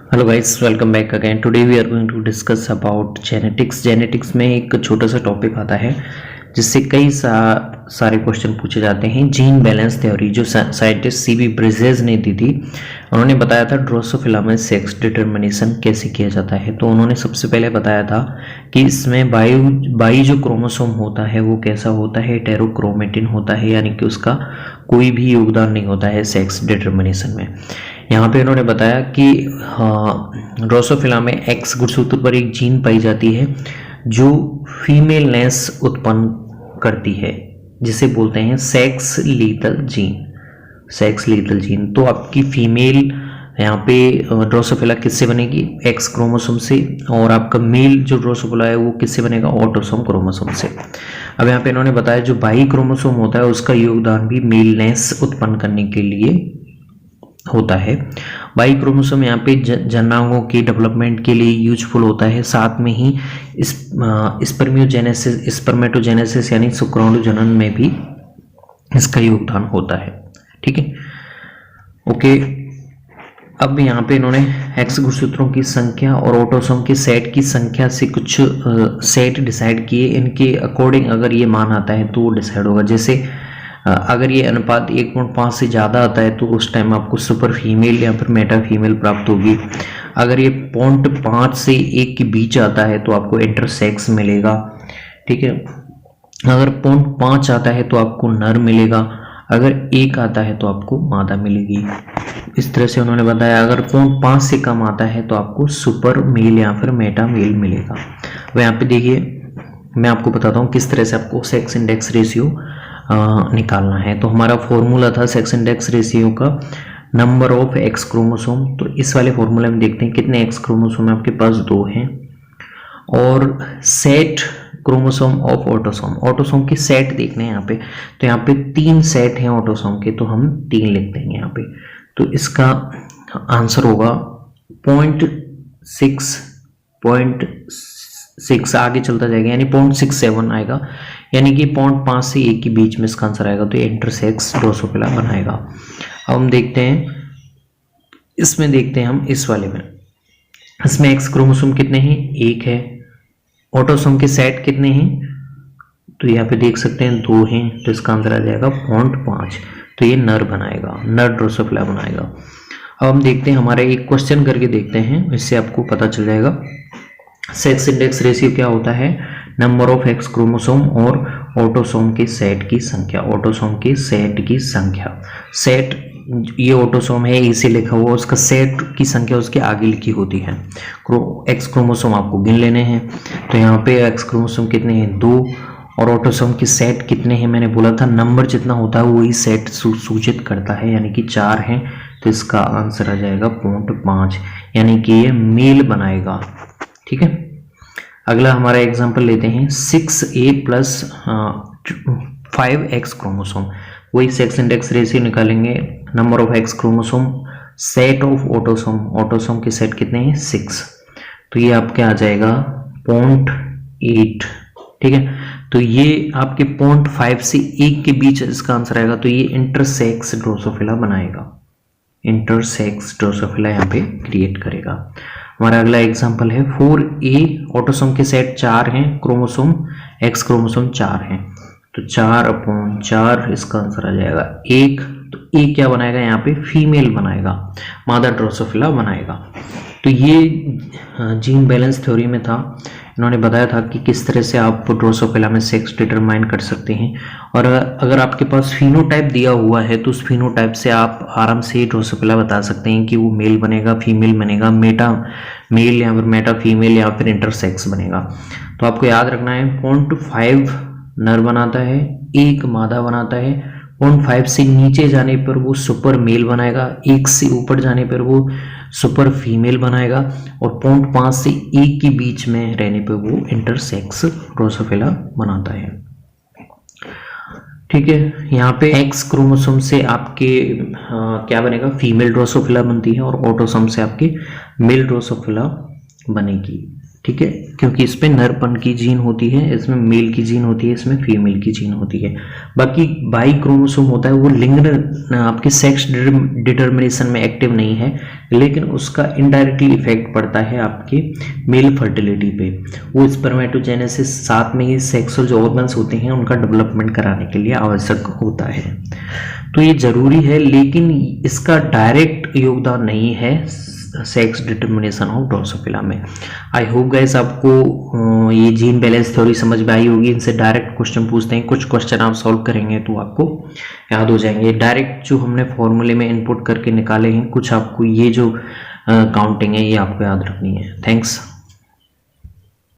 Hello guys, welcome back again. Today we are going to discuss about genetics. Genetics में एक छोटा सा topic आता है जिससे कई सारे क्वेश्चन पूछे जाते हैं। जीन बैलेंस थ्योरी जो साइंटिस्ट सीबी ब्रिजेस ने दी थी, उन्होंने बताया था ड्रोसोफिला में सेक्स डिटर्मिनेशन कैसे किया जाता है। तो उन्होंने सबसे पहले बताया था कि इसमें बाई जो क्रोमोसोम होता है वो कैसा होता है, हेटेरोक्रोमेटिन होता है, यानी कि उसका कोई भी योगदान नहीं होता है सेक्स डिटर्मिनेशन में। यहाँ पे उन्होंने बताया कि ड्रोसोफिला में एक्स गुणसूत्र पर एक जीन पाई जाती है जो फीमेलनेस उत्पन्न करती है, जिसे बोलते हैं sex lethal gene. Sex lethal gene तो आपकी फीमेल यहाँ पे ड्रोसोफिला किससे बनेगी, एक्स क्रोमोसोम से, और आपका मेल जो ड्रोसोफिला है वो किससे बनेगा, ऑटोसोम क्रोमोसोम से। अब यहाँ पे इन्होंने बताया जो बाई क्रोमोसोम होता है उसका योगदान भी मेलनेस उत्पन्न करने के लिए होता है। बाई क्रोमोसोम यहाँ पे जनांगों की डेवलपमेंट के लिए यूजफुल होता है। साथ में ही स्पर्मियोजेनेसिस, स्पर्मेटोजेनेसिस यानी शुक्राणु जनन में भी इसका योगदान होता है। ठीक है, ओके। अब यहाँ पे इन्होंने एक्स गुणसूत्रों की संख्या और ऑटोसोम के सेट की संख्या से कुछ सेट डिसाइड किए। इनके अकॉर्डिंग अगर ये मान आता है तो वो डिसाइड होगा। जैसे अगर ये अनुपात 1.5 से ज़्यादा आता है तो उस टाइम आपको सुपर फीमेल या फिर मेटा फीमेल प्राप्त होगी। अगर ये 0.5 से 1 के बीच आता है तो आपको इंटरसेक्स मिलेगा। ठीक है, अगर 0.5 आता है तो आपको नर मिलेगा, अगर 1 आता है तो आपको मादा मिलेगी। इस तरह से उन्होंने बताया। अगर 0.5 से कम आता है तो आपको सुपर मेल या फिर मेटा मेल मिलेगा। अब यहाँ पे देखिए, मैं आपको बताता हूँ किस तरह से आपको सेक्स इंडेक्स रेशियो निकालना है। तो हमारा फॉर्मूला था सेक्स इंडेक्स रेशियो का, नंबर ऑफ एक्स क्रोमोसोम। तो इस वाले फॉर्मूले में देखते हैं कितने एक्स क्रोमोसोम है, आपके पास 2 हैं, और set chromosome of autosome. Autosome के सेट देखने हैं यहाँ पे, तो यहाँ पे 3 सेट हैं ऑटोसोम के, तो हम 3 लिख देंगे यहाँ पे। तो इसका आंसर होगा 0.6 आगे चलता जाएगा, यानी 0.67 आएगा, यानी कि 0.5 से 1 के बीच में इसका आंसर आएगा। तो ये इंटरसेक्स ड्रोसोफिला बनाएगा। अब हम देखते हैं, इसमें देखते हैं हम इस वाले में, इसमें एक्स क्रोमोसोम कितने हैं, 1 है। ऑटोसोम के सेट कितने हैं, तो यहाँ पे देख सकते हैं 2 हैं, तो इसका आंसर आ जाएगा 0.5। तो ये नर बनाएगा, नर ड्रोसोफिला बनाएगा। अब हम देखते हैं, हमारे एक क्वेश्चन करके देखते हैं, इससे आपको पता चल जाएगा। सेक्स इंडेक्स रेशियो क्या होता है, नंबर ऑफ एक्स क्रोमोसोम और ऑटोसोम के सेट की संख्या। ऑटोसोम के सेट की संख्या, सेट ये ऑटोसोम है, इसे लिखा हुआ, उसका सेट की संख्या उसके आगे लिखी होती है। एक्स क्रोमोसोम आपको गिन लेने हैं। तो यहाँ पे एक्स क्रोमोसोम कितने हैं, 2, और ऑटोसोम के सेट कितने हैं, मैंने बोला था नंबर जितना होता है वही सेट सूचित करता है, यानी कि 4 हैं। तो इसका आंसर आ जाएगा 0.5, यानी कि ये मेल बनाएगा। ठीक है, अगला हमारा एग्जांपल लेते हैं, 6A प्लस 5X क्रोमोसोम। वही सेक्स इंडेक्स रेशियो निकालेंगे, number of x chromosome, set of autosome, autosome के सेट कितने हैं, 6। तो ये आपके आ जाएगा 0.8। ठीक है, तो ये आपके 0.5 से 1 के बीच इसका आंसर आएगा। तो ये इंटरसेक्स ड्रोसोफिला बनाएगा, इंटरसेक्स ड्रोसोफिला यहाँ पे क्रिएट करेगा। हमारा अगला एग्जांपल है 4A, ऑटोसोम के सेट 4 हैं, क्रोमोसोम एक्स क्रोमोसोम 4 हैं, तो 4/4 इसका आंसर आ जाएगा 1। तो A क्या बनाएगा, यहाँ पे फीमेल बनाएगा, मादा ड्रोसोफिला बनाएगा। तो ये जीन बैलेंस थ्योरी में था, इन्होंने बताया था कि किस तरह से आप ड्रोसोफिला में सेक्स डिटरमाइन कर सकते हैं। और अगर आपके पास फिनोटाइप दिया हुआ है तो उस फिनोटाइप से आप आराम से ड्रोसोफिला बता सकते हैं कि वो मेल बनेगा, फीमेल बनेगा, मेटा मेल या फिर मेटा फीमेल या फिर इंटरसेक्स बनेगा। तो आपको याद रखना है 0.5 नर बनाता है, 1 मादा बनाता है, 0.5 से नीचे जाने पर वो सुपर मेल बनाएगा, 1 से ऊपर जाने पर वो सुपर फीमेल बनाएगा, और 0.5 से 1 के बीच में रहने पर वो इंटरसेक्स ड्रोसोफिला बनाता है। ठीक है, यहाँ पे एक्स क्रोमोसोम से आपके क्या बनेगा, फीमेल ड्रोसोफिला बनती है, और ऑटोसोम से आपकी मेल ड्रोसोफिला बनेगी। ठीक है, क्योंकि इस पे नरपन की जीन होती है, इसमें मेल की जीन होती है, इसमें फीमेल की जीन होती है। बाकी बाई क्रोमोसोम होता है वो लिंग आपके सेक्स डिटर्मिनेशन में एक्टिव नहीं है, लेकिन उसका इनडायरेक्टली इफेक्ट पड़ता है आपके मेल फर्टिलिटी पे। वो स्पर्मेटोजेनेसिस साथ में ही सेक्सुअल जो ऑर्गन्स होते हैं उनका डेवलपमेंट कराने के लिए आवश्यक होता है। तो ये जरूरी है, लेकिन इसका डायरेक्ट योगदान नहीं है सेक्स डिटर्मिनेशन ऑफ ड्रोसोफिला में। आई होप गाइस आपको ये जीन बैलेंस थ्योरी समझ में आई होगी। इनसे डायरेक्ट क्वेश्चन पूछते हैं, कुछ क्वेश्चन आप सॉल्व करेंगे तो आपको याद हो जाएंगे। डायरेक्ट जो हमने फॉर्मूले में इनपुट करके निकाले हैं, कुछ आपको ये जो काउंटिंग है ये आपको याद रखनी है। थैंक्स।